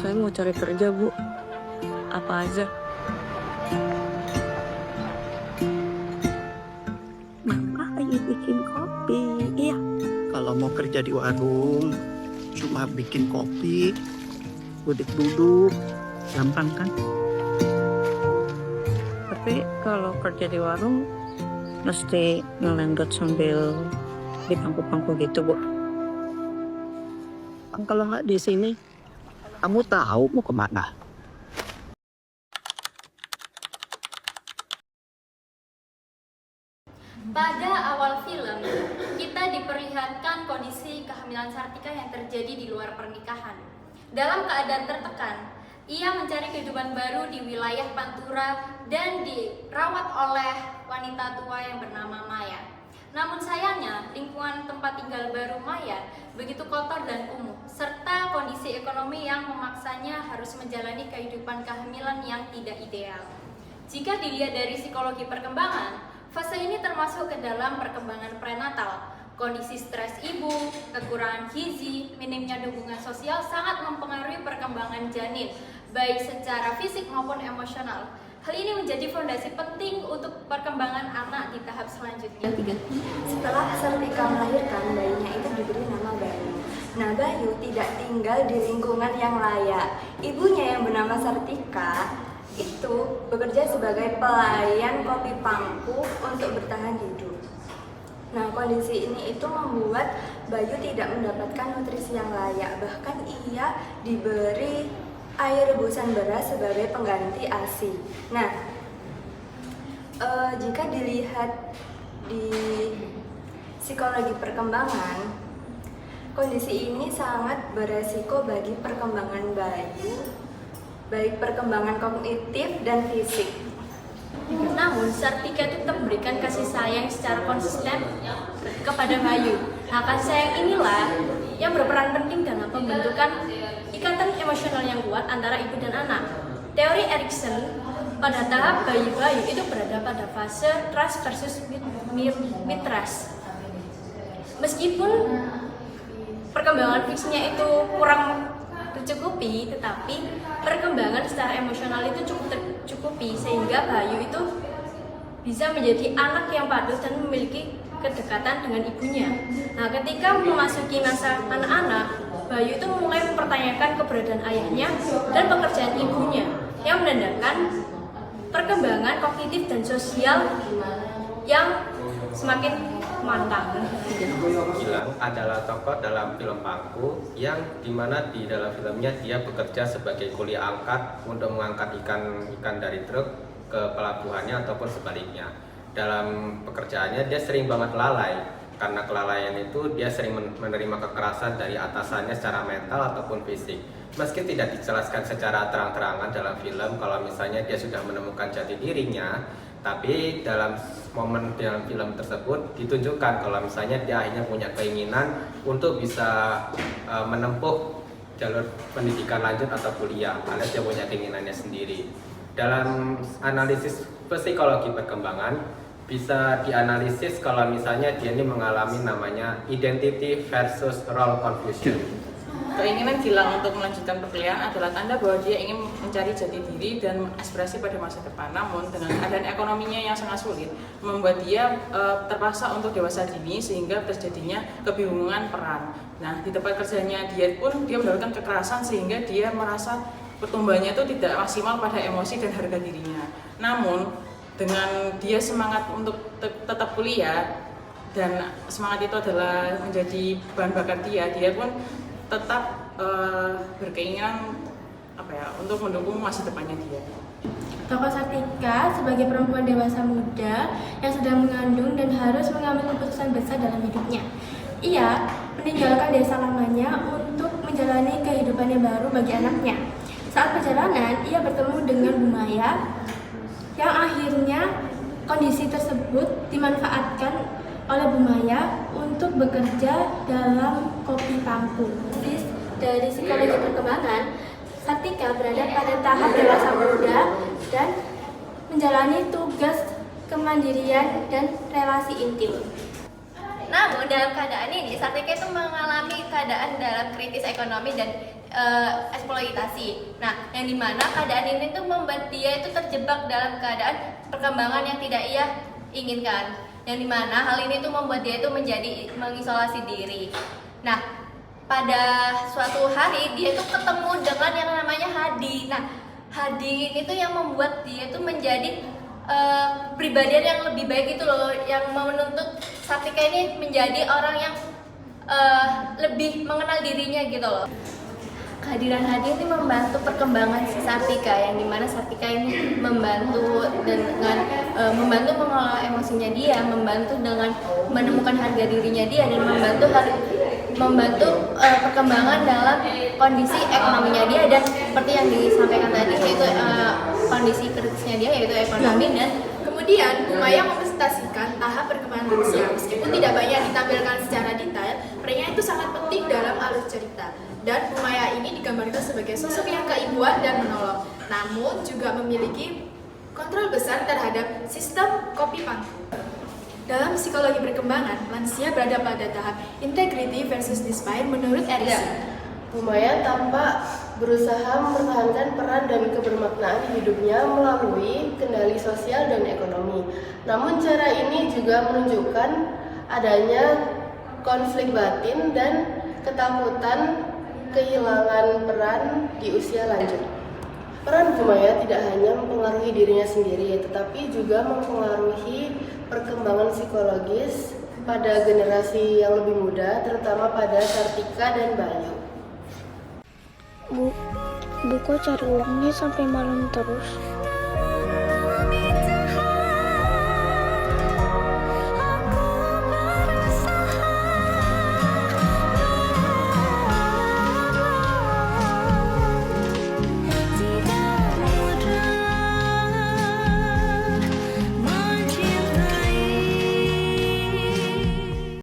Saya mau cari kerja, Bu. Apa aja? Maka ayo bikin kopi. Iya. Kalau mau kerja di warung, cuma bikin kopi, duduk-duduk, gampang kan? Tapi kalau kerja di warung, mesti ngelenggot sambil di pangku-pangku gitu, Bu. Kalau nggak di sini, kamu tahu mau kemana? Pada awal film, kita diperlihatkan kondisi kehamilan Sartika yang terjadi di luar pernikahan. Dalam keadaan tertekan, ia mencari kehidupan baru di wilayah Pantura dan dirawat oleh wanita tua yang bernama Maya. Namun sayangnya, lingkungan tempat tinggal baru Maya begitu kotor dan kumuh, serta kondisi ekonomi yang memaksanya harus menjalani kehidupan kehamilan yang tidak ideal. Jika dilihat dari psikologi perkembangan, fase ini termasuk ke dalam perkembangan prenatal. Kondisi stres ibu, kekurangan gizi, minimnya dukungan sosial sangat mempengaruhi perkembangan janin, baik secara fisik maupun emosional. Hal ini menjadi fondasi penting untuk perkembangan anak di tahap selanjutnya. Setelah Sartika melahirkan, bayinya itu diberi nama Bayu. Nah, Bayu tidak tinggal di lingkungan yang layak. Ibunya yang bernama Sartika itu bekerja sebagai pelayan kopi pangku untuk bertahan hidup. Nah, kondisi ini itu membuat Bayu tidak mendapatkan nutrisi yang layak. Bahkan ia diberi air rebusan beras sebagai pengganti ASI. Nah, jika dilihat di psikologi perkembangan, kondisi ini sangat beresiko bagi perkembangan Bayu, baik perkembangan kognitif dan fisik. Namun, Sartika tetap memberikan kasih sayang secara konsisten kepada Bayu. Nah, kasih sayang inilah yang berperan penting dalam pembentukan ikatan emosional yang kuat antara ibu dan anak. Teori Erikson, pada tahap bayi-bayi itu berada pada fase trust versus mistrust. Meskipun perkembangan fisiknya itu kurang tercukupi, tetapi perkembangan secara emosional itu cukup tercukupi sehingga Bayu itu bisa menjadi anak yang patuh dan memiliki kedekatan dengan ibunya. Nah, ketika memasuki masa anak-anak, Bayu itu mulai mempertanyakan keberadaan ayahnya dan pekerjaan ibunya, yang menandakan perkembangan kognitif dan sosial yang semakin matang. Gilang adalah tokoh dalam film Pangku yang dimana di dalam filmnya dia bekerja sebagai kuli angkat untuk mengangkat ikan dari truk ke pelabuhannya ataupun sebaliknya. Dalam pekerjaannya dia sering banget lalai, karena kelalaian itu dia sering menerima kekerasan dari atasannya secara mental ataupun fisik. Meski tidak dijelaskan secara terang-terangan dalam film kalau misalnya dia sudah menemukan jati dirinya, tapi dalam momen dalam film tersebut ditunjukkan kalau misalnya dia akhirnya punya keinginan untuk bisa menempuh jalur pendidikan lanjut atau kuliah, alias dia punya keinginannya sendiri. Dalam analisis psikologi perkembangan bisa dianalisis kalau misalnya dia ini mengalami namanya identity versus role confusion. Keinginan Gilang untuk melanjutkan perkuliahan adalah tanda bahwa dia ingin mencari jati diri dan aspirasi pada masa depan. Namun dengan keadaan ekonominya yang sangat sulit, membuat dia terpaksa untuk dewasa dini sehingga terjadinya kebingungan peran. Nah, di tempat kerjanya dia pun dia mendapatkan kekerasan sehingga dia merasa pertumbuhannya itu tidak maksimal pada emosi dan harga dirinya. Namun dengan dia semangat untuk tetap kuliah dan semangat itu adalah menjadi bahan bakar dia pun tetap berkeinginan untuk mendukung masa depannya dia. Tokoh Sartika sebagai perempuan dewasa muda yang sedang mengandung dan harus mengambil keputusan besar dalam hidupnya. Ia meninggalkan desa lamanya untuk menjalani kehidupan yang baru bagi anaknya. Saat perjalanan, ia bertemu dengan Bu Maya yang akhirnya kondisi tersebut dimanfaatkan oleh Bu Maya untuk bekerja dalam kopi pangku. Dari psikologi perkembangan, Sartika berada pada tahap dewasa muda dan menjalani tugas kemandirian dan relasi intim. Namun dalam keadaan ini Sartika itu mengalami keadaan dalam kritis ekonomi dan eksploitasi. Nah, yang dimana keadaan ini tuh membuat dia itu terjebak dalam keadaan perkembangan yang tidak ia inginkan. Yang dimana hal ini tuh membuat dia itu menjadi mengisolasi diri. Nah, pada suatu hari dia tuh ketemu dengan yang namanya Hadi. Nah, Hadi ini tuh yang membuat dia tuh menjadi pribadian yang lebih baik gitu loh, yang menuntut Sartika ini menjadi orang yang lebih mengenal dirinya gitu loh. Kehadiran Hadi ini membantu perkembangan si Sartika, yang dimana Sartika ini membantu dengan membantu mengelola emosinya dia, membantu dengan menemukan harga dirinya dia, dan membantu perkembangan dalam kondisi ekonominya dia, dan seperti yang disampaikan tadi yaitu kondisi kritisnya dia yaitu ekonomi. Dan Kemudian, Bumaya mempresentasikan tahap perkembangan manusia. Meskipun tidak banyak ditampilkan secara detail, perannya itu sangat penting dalam alur cerita. Dan Bumaya ini digambarkan sebagai sosok yang keibuan dan menolong, namun juga memiliki kontrol besar terhadap sistem kopi pangku. Dalam psikologi perkembangan, manusia berada pada tahap integrity versus despair menurut Erikson. Bumaya tampak berusaha mempertahankan peran dan kebermaknaan hidupnya melalui kendali sosial dan ekonomi. Namun cara ini juga menunjukkan adanya konflik batin dan ketakutan kehilangan peran di usia lanjut. Peran Bumaya tidak hanya mempengaruhi dirinya sendiri, tetapi juga mempengaruhi perkembangan psikologis pada generasi yang lebih muda, terutama pada Sartika dan Bayu. Bu kok cari uangnya sampai malam terus?